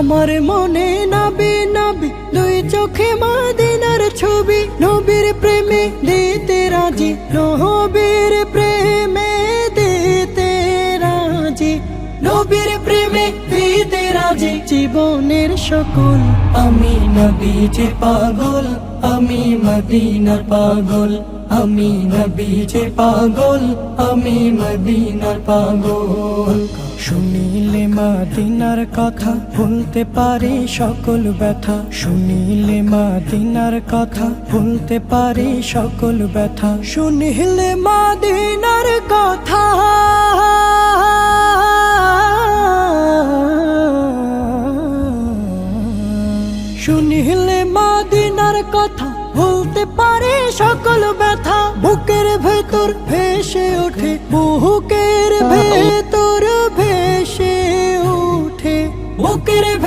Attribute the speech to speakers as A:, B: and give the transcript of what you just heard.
A: আমার মনে নবী নবী দুই চোখে মদিনার ছবি, নবীর প্রেমে দিতে রাজি, নবীর প্রেমে দিতে রাজি, নবীর প্রেমে দিতে রাজি। জীবনের সকল আমি নবীজির পাগল, আমি মদিনার পাগল, আমি নবীজির পাগল, আমি মদিনার পাগল। শুনিলে মদিনার কথা ভুলতে পারি সকল ব্যথা, শুনিলে মদিনার কথা ভুলতে পারি সকল ব্যথা, শুনিলে মদিনার কথা শুনিলে মদিনার কথা ভুলতে পারে সকল ব্যথা। বুকের ভেতর ভেসে ওঠে, বুকের ভেতর ভেসে ওঠে, বুকের